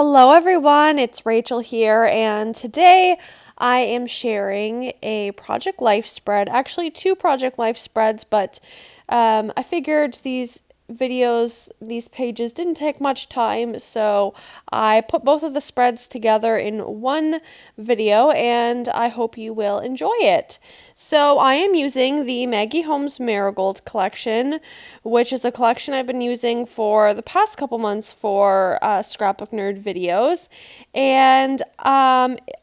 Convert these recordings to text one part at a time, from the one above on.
Hello everyone, it's Rachel here, and today I am sharing a Project Life spread, actually two Project Life spreads, but I figured these pages didn't take much time, so I put both of the spreads together in one video, and I hope you will enjoy it. So I am using the Maggie Holmes Marigold collection, which is a collection I've been using for the past couple months for Scrapbook Nerd videos. And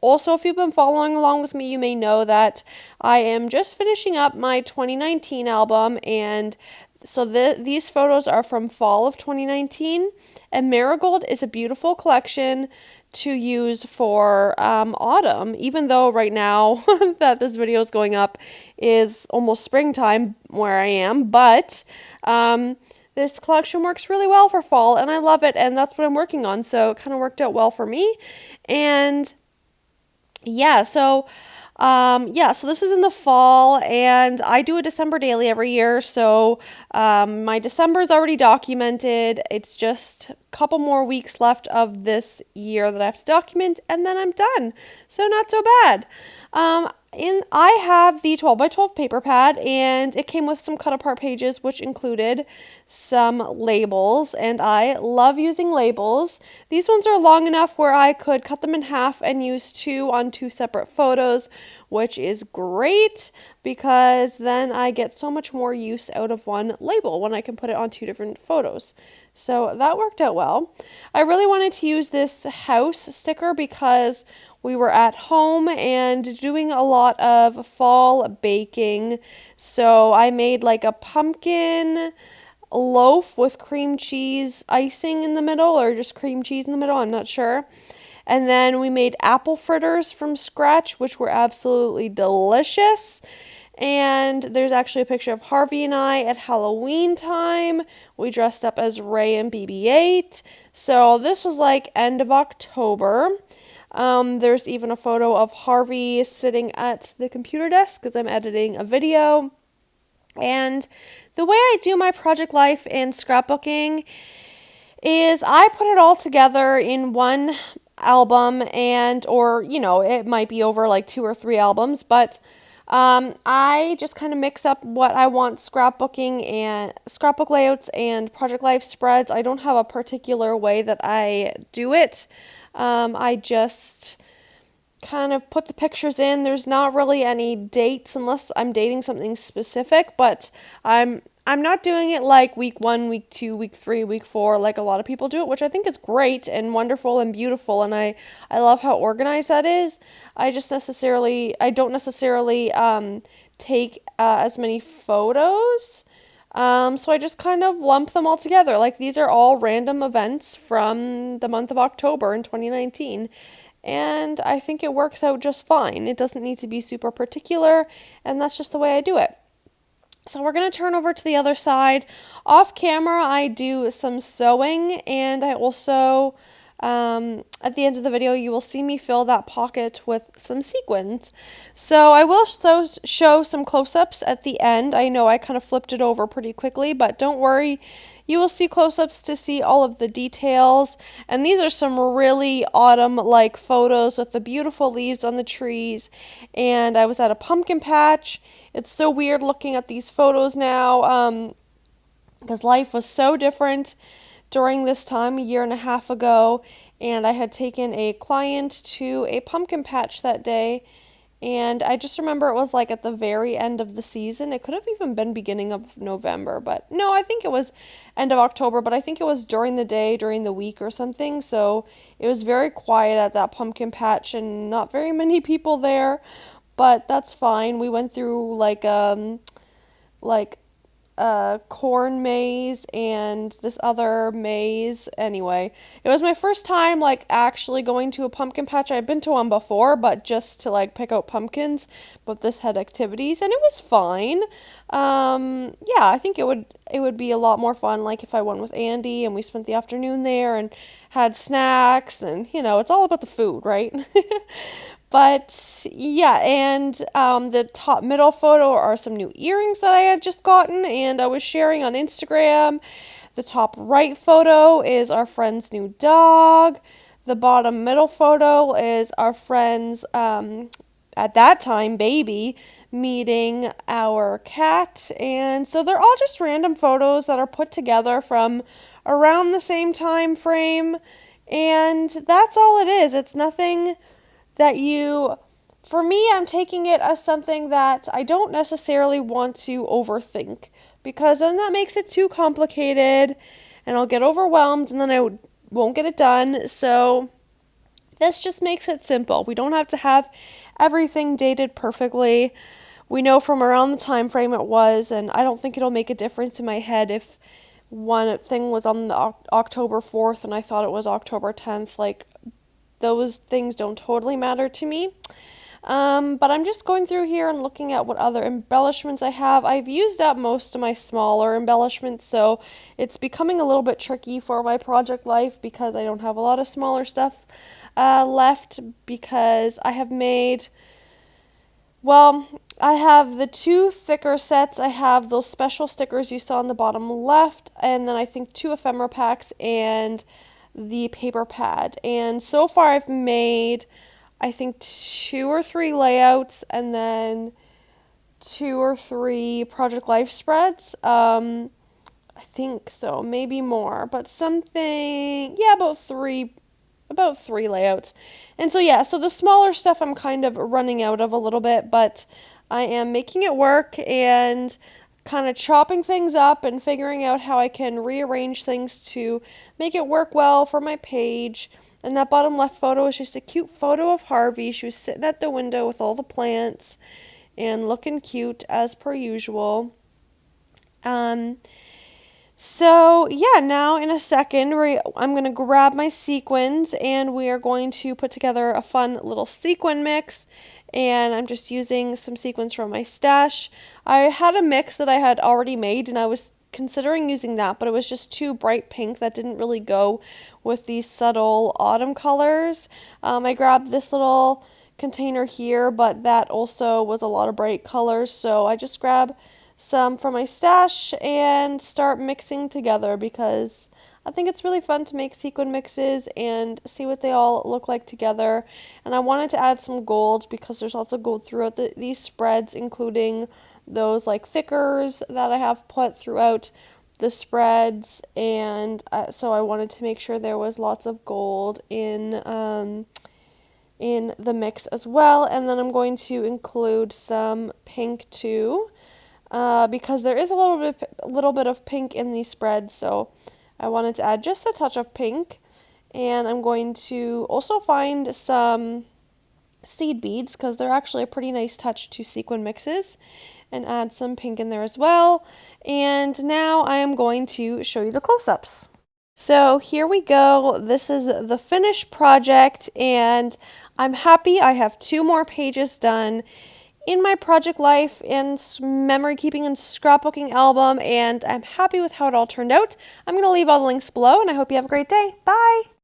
also, if you've been following along with me, you may know that I am just finishing up my 2019 album, and so these photos are from fall of 2019, and Marigold is a beautiful collection to use for autumn, even though right now that this video is going up is almost springtime where I am, but this collection works really well for fall, and I love it, and that's what I'm working on, so it kind of worked out well for me. And so this is in the fall, and I do a December daily every year, so my December is already documented. It's just a couple more weeks left of this year that I have to document, and then I'm done. So not so bad. I have the 12 by 12 paper pad, and it came with some cut apart pages, which included some labels, and I love using labels. These ones are long enough where I could cut them in half and use two on two separate photos, which is great because then I get so much more use out of one label when I can put it on two different photos. So that worked out well. I really wanted to use this house sticker because we were at home and doing a lot of fall baking. So I made like a pumpkin loaf with cream cheese icing in the middle, or just cream cheese in the middle, I'm not sure. And then we made apple fritters from scratch, which were absolutely delicious. And there's actually a picture of Harvey and I at Halloween time. We dressed up as Ray and BB-8. So this was like end of October. There's even a photo of Harvey sitting at the computer desk because I'm editing a video. And the way I do my project life and scrapbooking is I put it all together in one album, or it might be over like 2 or 3 albums, but I just kind of mix up what I want scrapbooking and scrapbook layouts and project life spreads. I don't have a particular way that I do it. I just kind of put the pictures in. There's not really any dates unless I'm dating something specific, but I'm not doing it like week 1, week 2, week 3, week 4 like a lot of people do it, which I think is great and wonderful and beautiful, and I love how organized that is. I don't necessarily take as many photos. So I just kind of lump them all together. Like, these are all random events from the month of October in 2019. And I think it works out just fine. It doesn't need to be super particular, and that's just the way I do it. So we're going to turn over to the other side. Off camera, I do some sewing, and I also, at the end of the video, you will see me fill that pocket with some sequins. So I will show some close-ups at the end. I know I kind of flipped it over pretty quickly, but don't worry. You will see close-ups to see all of the details. And these are some really autumn-like photos with the beautiful leaves on the trees. And I was at a pumpkin patch. It's so weird looking at these photos now because life was so different during this time a year and a half ago. And I had taken a client to a pumpkin patch that day. And I just remember it was like at the very end of the season. It could have even been beginning of November, but no, I think it was end of October, but I think it was during the day, during the week or something. So it was very quiet at that pumpkin patch and not very many people there, but that's fine. We went through like corn maze and this other maze. Anyway, it was my first time like actually going to a pumpkin patch. I'd been to one before, but just to like pick out pumpkins, but this had activities and it was fine. I think it would be a lot more fun like if I went with Andy and we spent the afternoon there and had snacks, and it's all about the food, right? But yeah, and the top middle photo are some new earrings that I had just gotten and I was sharing on Instagram. The top right photo is our friend's new dog. The bottom middle photo is our friend's, at that time, baby, meeting our cat. And so they're all just random photos that are put together from around the same time frame. And that's all it is. It's nothing that you, for me, I'm taking it as something that I don't necessarily want to overthink, because then that makes it too complicated and I'll get overwhelmed and then I won't get it done. So this just makes it simple. We don't have to have everything dated perfectly. We know from around the time frame it was, and I don't think it'll make a difference in my head if one thing was on the October 4th and I thought it was October 10th. Like, those things don't totally matter to me. But I'm just going through here and looking at what other embellishments I have. I've used up most of my smaller embellishments, so it's becoming a little bit tricky for my project life because I don't have a lot of smaller stuff left, because I have made, well, I have the two thicker sets. I have those special stickers you saw on the bottom left, and then I think 2 ephemera packs and the paper pad. And so far I've made, I think, 2 or 3 layouts and then 2 or 3 Project Life spreads. I think so, maybe more, but something, yeah, about three layouts. And so yeah, so the smaller stuff I'm kind of running out of a little bit, but I am making it work and kind of chopping things up and figuring out how I can rearrange things to make it work well for my page. And that bottom left photo is just a cute photo of Harvey. She was sitting at the window with all the plants and looking cute as per usual. So yeah, now in a second, I'm going to grab my sequins and we are going to put together a fun little sequin mix. And I'm just using some sequins from my stash. I had a mix that I had already made and I was considering using that, but it was just too bright pink. That didn't really go with these subtle autumn colors. I grabbed this little container here, but that also was a lot of bright colors, so I just grabbed some from my stash and start mixing together, because I think it's really fun to make sequin mixes and see what they all look like together. And I wanted to add some gold because there's lots of gold throughout these spreads, including those like thickers that I have put throughout the spreads. And so I wanted to make sure there was lots of gold in the mix as well. And then I'm going to include some pink too, because there is a little bit of pink in these spreads, so I wanted to add just a touch of pink. And I'm going to also find some seed beads, because they're actually a pretty nice touch to sequin mixes, and add some pink in there as well. And now I am going to show you the close-ups. So here we go. This is the finished project, and I'm happy. I have 2 more pages done in my project life and memory keeping and scrapbooking album, and I'm happy with how it all turned out. I'm going to leave all the links below, and I hope you have a great day. Bye!